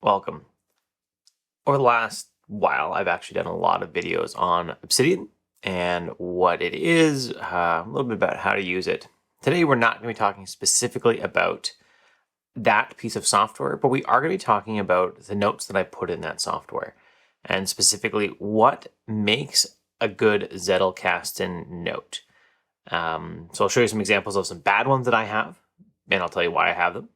Welcome. Over the last while, I've actually done a lot of videos on Obsidian and what it is, a little bit about how to use it. Today, we're not going to be talking specifically about that piece of software, but we are going to be talking about the notes that I put in that software, and specifically what makes a good Zettelkasten note. So I'll show you some examples of some bad ones that I have, and I'll tell you why I have them.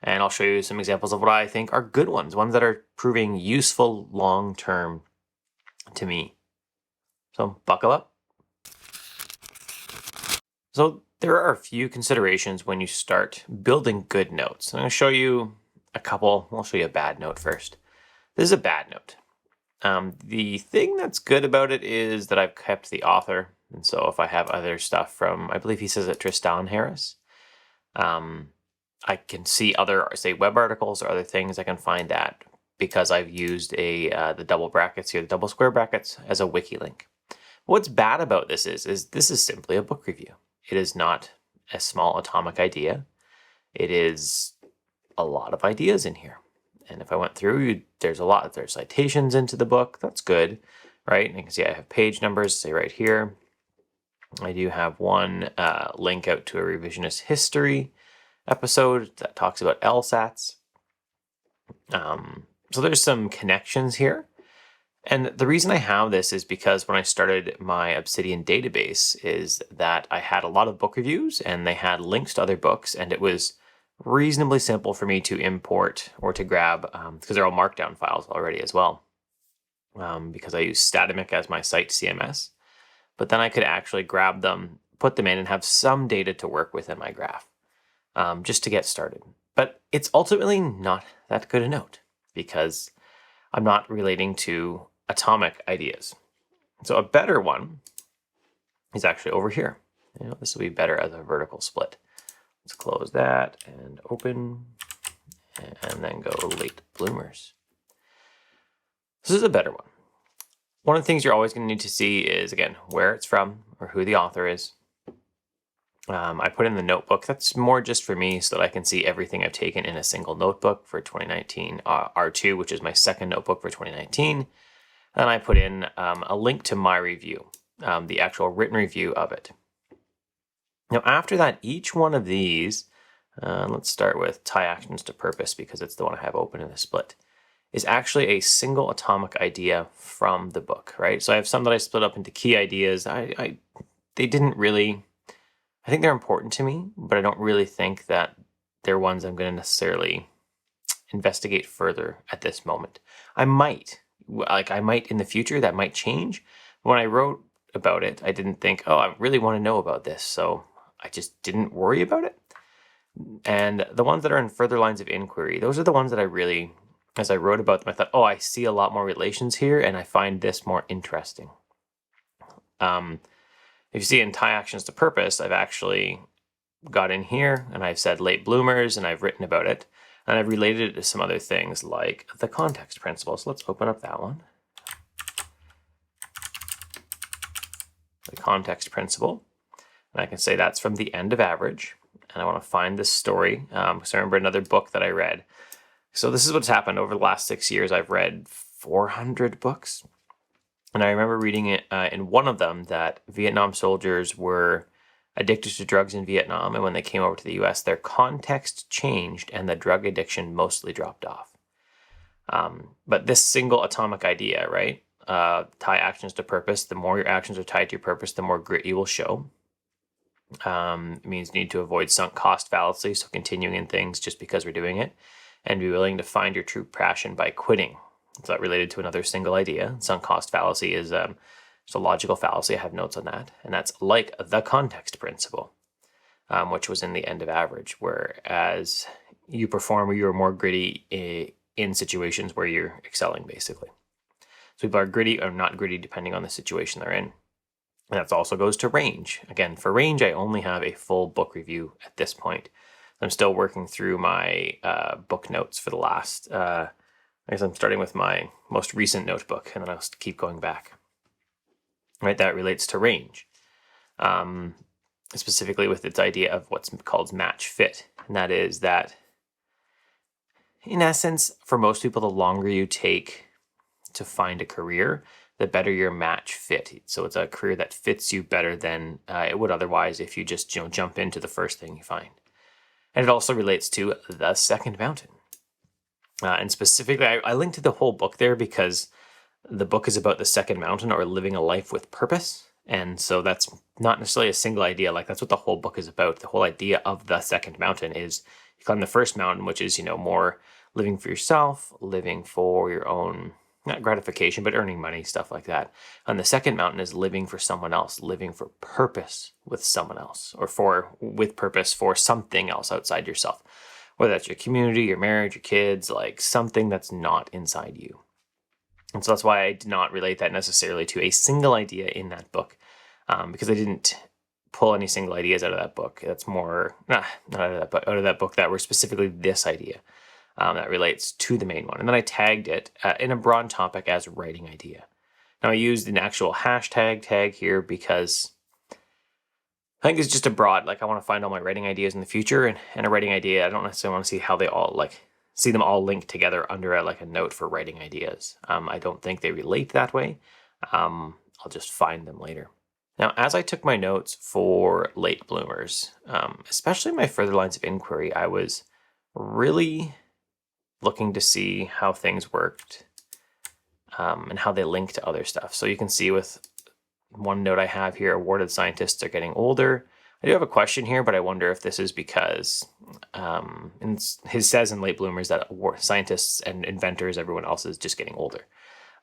And I'll show you some examples of what I think are good ones that are proving useful long-term to me. So buckle up. So there are a few considerations when you start building good notes. I'm going to show you a couple. I'll show you a bad note first. This is a bad note. The thing that's good about it is that I've kept the author. And so if I have other stuff from, I believe he says it, Tristan Harris, I can see other, say, web articles or other things. I can find that because I've used the double brackets here, the double square brackets, as a wiki link. What's bad about this is this is simply a book review. It is not a small atomic idea. It is a lot of ideas in here. And if I went through, there's a lot. There's citations into the book. That's good, right? And you can see I have page numbers, say right here. I do have one link out to a revisionist history episode that talks about LSATs. So there's some connections here. And the reason I have this is because when I started my Obsidian database is that I had a lot of book reviews and they had links to other books, and it was reasonably simple for me to import or to grab, because they're all markdown files already as well, because I use Statamic as my site CMS. But then I could actually grab them, put them in, and have some data to work with in my graph. Just to get started. But it's ultimately not that good a note because I'm not relating to atomic ideas. So a better one is actually over here. This will be better as a vertical split. Let's close that and open, and then go late bloomers. This is a better one. One of the things you're always going to need to see is, again, where it's from or who the author is. I put in the notebook. That's more just for me so that I can see everything I've taken in a single notebook for 2019 R2, which is my second notebook for 2019. And I put in a link to my review, the actual written review of it. Now, after that, each one of these, let's start with tie actions to purpose because it's the one I have open in the split, is actually a single atomic idea from the book, right? So I have some that I split up into key ideas. They didn't really... I think they're important to me, but I don't really think that they're ones I'm going to necessarily investigate further at this moment. I might in the future, that might change. But when I wrote about it, I didn't think, oh, I really want to know about this. So I just didn't worry about it. And the ones that are in further lines of inquiry, those are the ones that I really, as I wrote about them, I thought, oh, I see a lot more relations here and I find this more interesting. If you see in tie actions to purpose, I've actually got in here and I've said late bloomers and I've written about it. And I've related it to some other things like the context principle. So let's open up that one. The context principle. And I can say that's from the end of average. And I want to find this story. Because I remember another book that I read. So this is what's happened over the last 6 years. I've read 400 books. And I remember reading it in one of them that Vietnam soldiers were addicted to drugs in Vietnam. And when they came over to the US, their context changed and the drug addiction mostly dropped off. But this single atomic idea, right? Tie actions to purpose. The more your actions are tied to your purpose, the more grit you will show. It means you need to avoid sunk cost fallacy. So continuing in things just because we're doing it, and be willing to find your true passion by quitting. Is that related to another single idea? Sunk cost fallacy is just a logical fallacy. I have notes on that. And that's like the context principle, which was in the end of average, whereas you perform or you're more gritty in situations where you're excelling, basically. So people are gritty or not gritty depending on the situation they're in. And that also goes to range. Again, for range, I only have a full book review at this point. I'm still working through my book notes for the last... I guess I'm starting with my most recent notebook, and then I'll keep going back. Right, that relates to range, specifically with its idea of what's called match fit, and that is that in essence, for most people, the longer you take to find a career, the better your match fit. So it's a career that fits you better than it would otherwise if you just jump into the first thing you find. And it also relates to The Second Mountain. And specifically, I linked to the whole book there because the book is about the second mountain, or living a life with purpose. And so that's not necessarily a single idea. Like, that's what the whole book is about. The whole idea of the second mountain is you climb the first mountain, which is, more living for yourself, living for your own, not gratification, but earning money, stuff like that. And the second mountain is living for someone else, living for purpose with someone else, or with purpose for something else outside yourself, whether that's your community, your marriage, your kids, like something that's not inside you. And so that's why I did not relate that necessarily to a single idea in that book, because I didn't pull any single ideas out of that book. That's more, not out of that book, out of that book that were specifically this idea that relates to the main one. And then I tagged it in a broad topic as writing idea. Now I used an actual hashtag tag here because I think it's just a broad, like I want to find all my writing ideas in the future, and a writing idea, I don't necessarily want to see how they all see them all linked together under a note for writing ideas. I don't think they relate that way. I'll just find them later. Now, as I took my notes for late bloomers, especially my further lines of inquiry, I was really looking to see how things worked and how they link to other stuff. So you can see with one note I have here, awarded scientists are getting older. I do have a question here, but I wonder if this is because it says in late bloomers that scientists and inventors, everyone else is just getting older.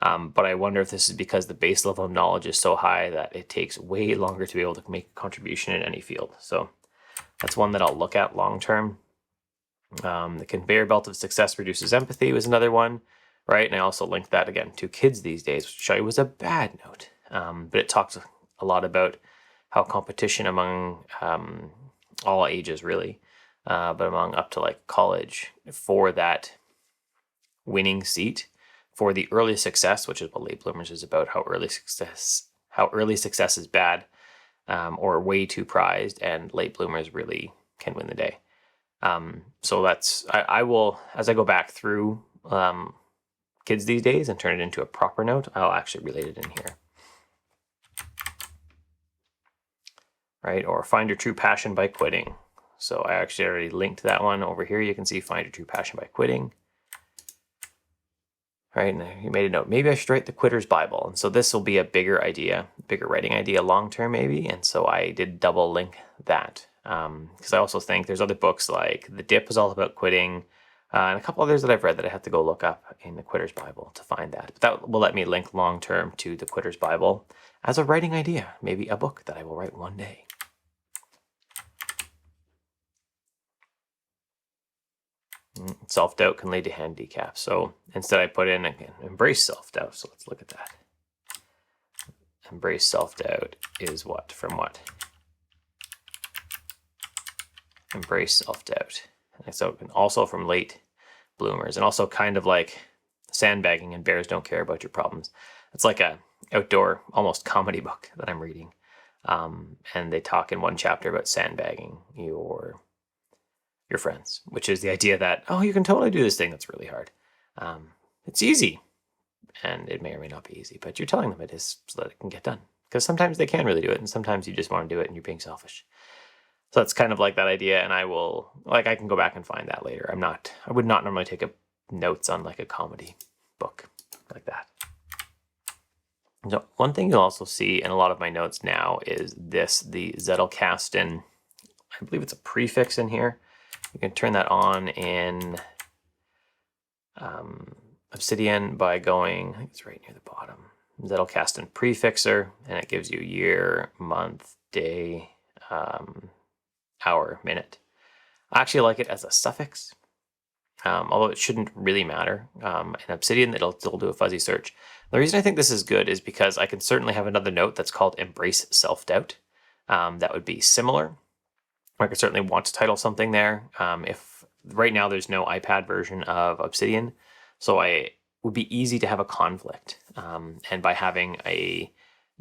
But I wonder if this is because the base level of knowledge is so high that it takes way longer to be able to make a contribution in any field. So that's one that I'll look at long term. The conveyor belt of success reduces empathy was another one, right? And I also linked that again to kids these days, which I was a bad note. But it talks a lot about how competition among all ages, really, but among up to college, for that winning seat, for the early success, which is what late bloomers is about, how early success is bad or way too prized, and late bloomers really can win the day. So that's, I will, as I go back through kids these days and turn it into a proper note, I'll actually relate it in here. Right, or find your true passion by quitting. So I actually already linked that one over here. You can see find your true passion by quitting. Right, and you made a note. Maybe I should write the Quitter's Bible. And so this will be a bigger idea, bigger writing idea long term maybe. And so I did double link that because I also think there's other books like The Dip is all about quitting, and a couple others that I've read that I have to go look up in the Quitter's Bible to find that. But that will let me link long term to the Quitter's Bible as a writing idea, maybe a book that I will write one day. Self-doubt can lead to handicaps. So instead I put in, again, embrace self-doubt. So let's look at that. Embrace self-doubt is what? From what? Embrace self-doubt. And so also from late bloomers, and also kind of like sandbagging and bears don't care about your problems. It's like a outdoor, almost comedy book that I'm reading. And they talk in one chapter about sandbagging your friends, which is the idea that, oh, you can totally do this thing that's really hard. It's easy, and it may or may not be easy, but you're telling them it is so that it can get done. Because sometimes they can really do it, and sometimes you just want to do it and you're being selfish. So that's kind of like that idea, and I can go back and find that later. I would not normally take notes on like a comedy book like that. So one thing you'll also see in a lot of my notes now is the Zettelkasten, I believe it's a prefix in here. You can turn that on in Obsidian by going, I think it's right near the bottom, Zettelkasten prefixer, and it gives you year, month, day, hour, minute. I actually like it as a suffix, although it shouldn't really matter. In Obsidian, it'll still do a fuzzy search. The reason I think this is good is because I can certainly have another note that's called Embrace Self-Doubt. That would be similar. I could certainly want to title something there. If right now there's no iPad version of Obsidian, so it would be easy to have a conflict. And by having a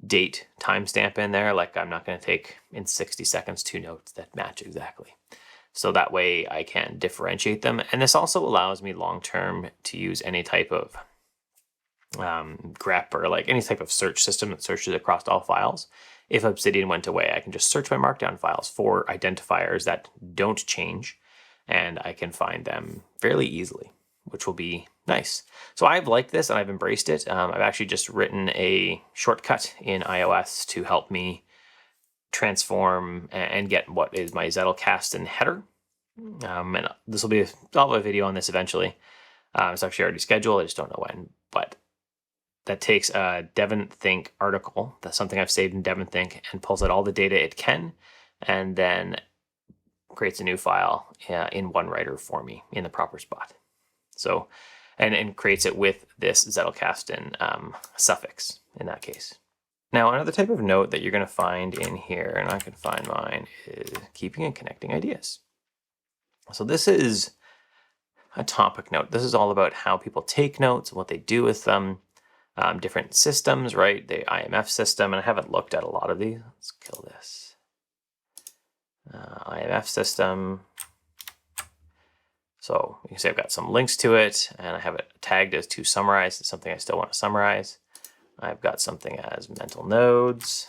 date timestamp in there, like I'm not going to take in 60 seconds 2 notes that match exactly. So that way I can differentiate them. And this also allows me long-term to use any type of grep or like any type of search system that searches across all files. If Obsidian went away, I can just search my markdown files for identifiers that don't change, and I can find them fairly easily, which will be nice. So I've liked this and I've embraced it. I've actually just written a shortcut in iOS to help me transform and get what is my Zettelkasten header. And this will be, I'll have a video on this eventually. It's actually already scheduled, I just don't know when, but that takes a DevonThink article, that's something I've saved in DevonThink, and pulls out all the data it can, and then creates a new file in OneWriter for me in the proper spot. So, and creates it with this Zettelkasten suffix in that case. Now, another type of note that you're going to find in here, and I can find mine, is keeping and connecting ideas. So this is a topic note. This is all about how people take notes and what they do with them. Different systems, right? The IMF system, and I haven't looked at a lot of these. Let's kill this. IMF system. So you can see I've got some links to it, and I have it tagged as to summarize. It's something I still want to summarize. I've got something as mental nodes.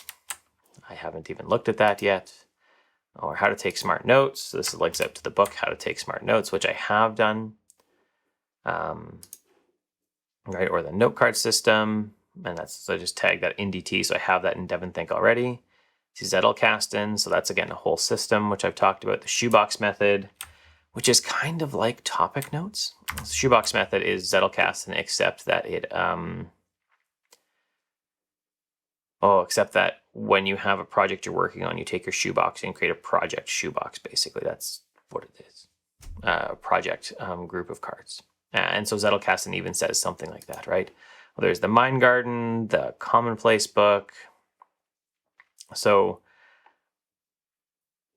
I haven't even looked at that yet. Or how to take smart notes. So this links out to the book, How to Take Smart Notes, which I have done. Right, or the note card system, and that's, so I just tagged that in DT, so I have that in DevonThink already. See Zettelkasten, so that's again a whole system, which I've talked about. The shoebox method, which is kind of like topic notes. The shoebox method is Zettelkasten, except that it, except that when you have a project you're working on, you take your shoebox and create a project shoebox, basically. That's what it is, a project group of cards. And so Zettelkasten even says something like that, right? Well, there's the Mind Garden, the Commonplace book. So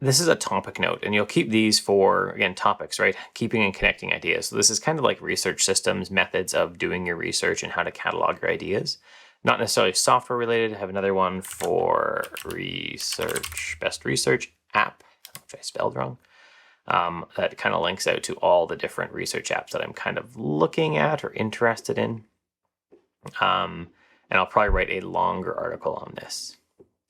this is a topic note, and you'll keep these for, again, topics, right? Keeping and connecting ideas. So this is kind of like research systems, methods of doing your research and how to catalog your ideas. Not necessarily software related. I have another one for research, best research app, which I spelled wrong. That kind of links out to all the different research apps that I'm kind of looking at or interested in. And I'll probably write a longer article on this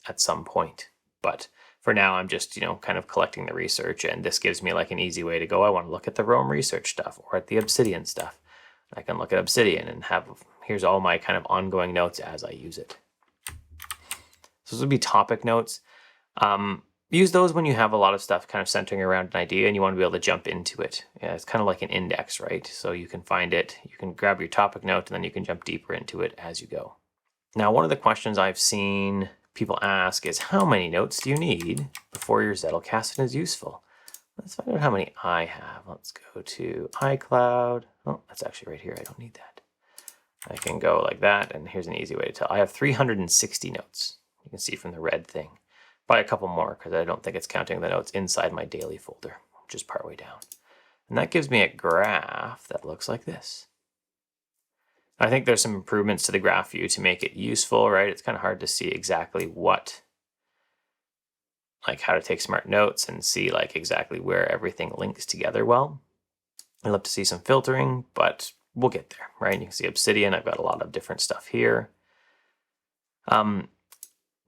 at some point. But for now, I'm just, kind of collecting the research, and this gives me like an easy way to go. I want to look at the Rome research stuff or at the Obsidian stuff. I can look at Obsidian and here's all my kind of ongoing notes as I use it. So this would be topic notes. Use those when you have a lot of stuff kind of centering around an idea and you want to be able to jump into it. Yeah, it's kind of like an index, right? So you can find it, you can grab your topic note, and then you can jump deeper into it as you go. Now, one of the questions I've seen people ask is, how many notes do you need before your Zettelkasten is useful? Let's find out how many I have. Let's go to iCloud. Oh, that's actually right here. I don't need that. I can go like that, and here's an easy way to tell. I have 360 notes. You can see from the red thing. Probably a couple more because I don't think it's counting the notes inside my daily folder, which is partway down. And that gives me a graph that looks like this. I think there's some improvements to the graph view to make it useful, right? It's kind of hard to see exactly what, like how to take smart notes and see like exactly where everything links together well. I'd love to see some filtering, but we'll get there, right? You can see Obsidian. I've got a lot of different stuff here.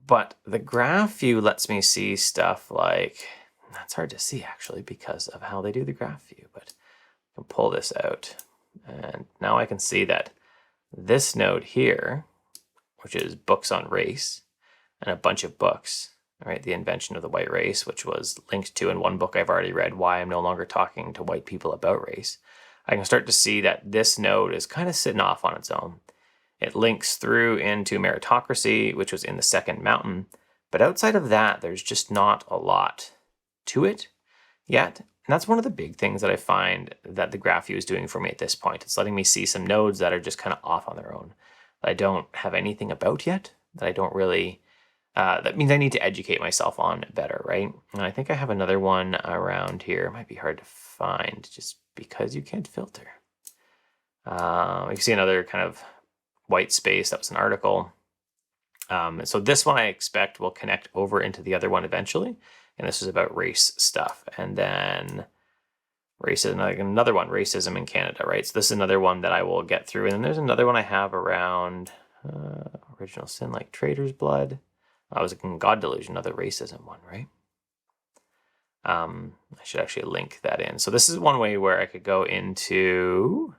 But the graph view lets me see stuff like, that's hard to see actually because of how they do the graph view, but I can pull this out. And now I can see that this node here, which is books on race, and a bunch of books, right? The invention of the white race, which was linked to in one book I've already read, Why I'm No Longer Talking to White People About Race. I can start to see that this node is kind of sitting off on its own. It links through into meritocracy, which was in the second mountain. But outside of that, there's just not a lot to it yet. And that's one of the big things that I find that the graph view is doing for me at this point. It's letting me see some nodes that are just kind of off on their own, that I don't have anything about yet, that I don't really, that means I need to educate myself on better, right? And I think I have another one around here. It might be hard to find just because you can't filter. You can see another kind of white space. That was an article. So this one I expect will connect over into the other one eventually, and this is about race stuff. And then racism, like another one, racism in Canada, right? So this is another one that I will get through. And then there's another one I have around original sin, like Trader's Blood. I was in God Delusion, another racism one, right? I should actually link that in. So this is one way where I could go into,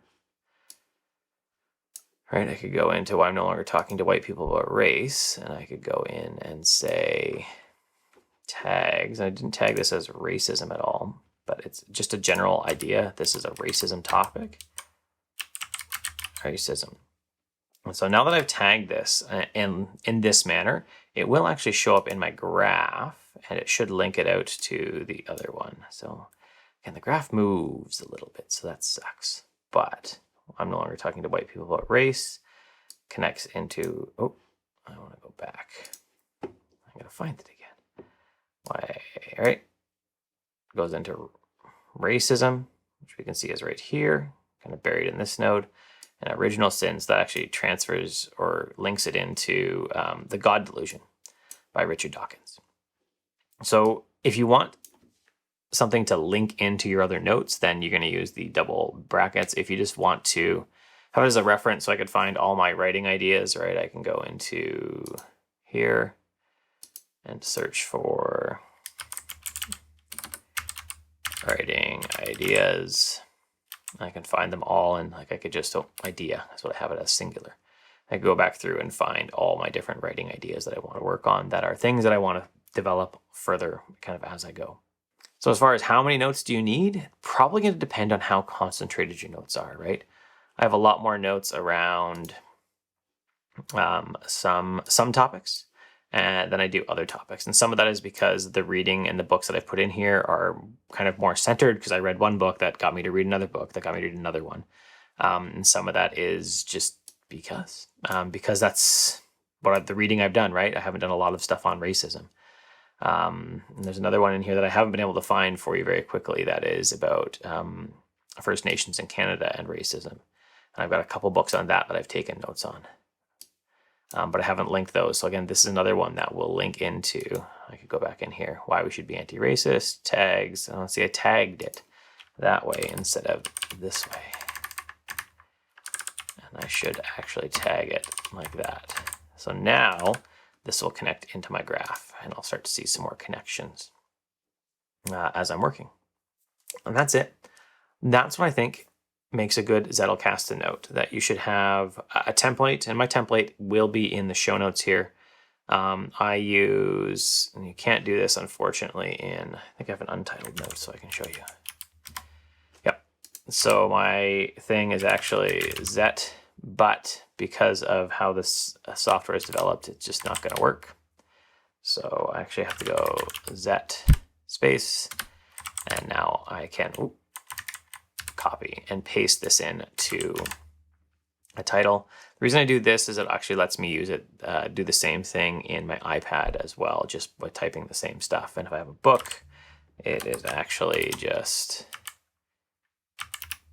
right? I could go into why I'm no longer talking to white people about race, and I could go in and say tags. I didn't tag this as racism at all, but it's just a general idea. This is a racism topic. Racism. And so now that I've tagged this in this manner, it will actually show up in my graph, and it should link it out to the other one. So again, the graph moves a little bit, so that sucks. But I'm no longer talking to white people about race. Connects into, oh, I want to go back. I gotta find it again. Why, all right. Goes into racism, which we can see is right here, kind of buried in this node. And original sins, that actually transfers or links it into The God Delusion by Richard Dawkins. So if you want something to link into your other notes, then you're going to use the double brackets. If you just want to have it as a reference so I could find all my writing ideas, right, I can go into here and search for writing ideas. I can find them all, and like I could just, idea, that's what I have it as, singular. I could go back through and find all my different writing ideas that I want to work on that are things that I want to develop further kind of as I go. So as far as how many notes do you need, probably going to depend on how concentrated your notes are, right? I have a lot more notes around some topics than I do other topics. And some of that is because the reading and the books that I've put in here are kind of more centered, because I read one book that got me to read another book that got me to read another one. And some of that is just because that's what the reading I've done, right? I haven't done a lot of stuff on racism. And there's another one in here that I haven't been able to find for you very quickly that is about First Nations in Canada and racism. And I've got a couple books on that I've taken notes on. But I haven't linked those. So again, this is another one that will link into, I could go back in here, why we should be anti-racist, tags. Let's see, I tagged it that way instead of this way. And I should actually tag it like that. So now this will connect into my graph, and I'll start to see some more connections as I'm working. And that's it. That's what I think makes a good Zettelkasten note, that you should have a template, and my template will be in the show notes here. I use, and you can't do this unfortunately in, I think I have an untitled note so I can show you. Yep. So my thing is actually Zet, but because of how this software is developed, it's just not going to work. So I actually have to go Zet space, and now I can, copy and paste this in to a title. The reason I do this is it actually lets me use it, do the same thing in my iPad as well, just by typing the same stuff. And if I have a book, it is actually just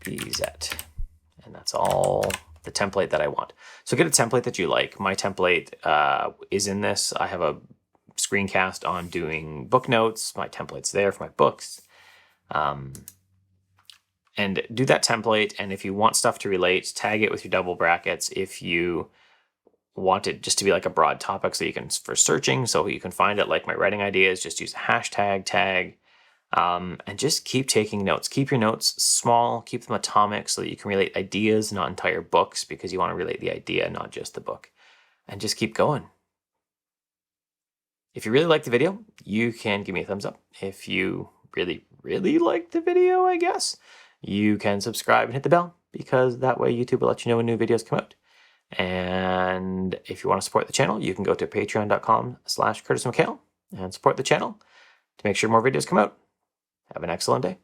BZ. And that's all the template that I want. So get a template that you like. My template is in this. I have a screencast on doing book notes. My template's there for my books. And do that template, and if you want stuff to relate, tag it with your double brackets. If you want it just to be like a broad topic so you can, for searching, so you can find it, like my writing ideas, just use a hashtag tag, and just keep taking notes. Keep your notes small, keep them atomic so that you can relate ideas, not entire books, because you want to relate the idea, not just the book. And just keep going. If you really liked the video, you can give me a thumbs up. If you really, really liked the video, I guess, you can subscribe and hit the bell, because that way YouTube will let you know when new videos come out. And if you want to support the channel, you can go to patreon.com/CurtisMcHale and support the channel to make sure more videos come out. Have an excellent day.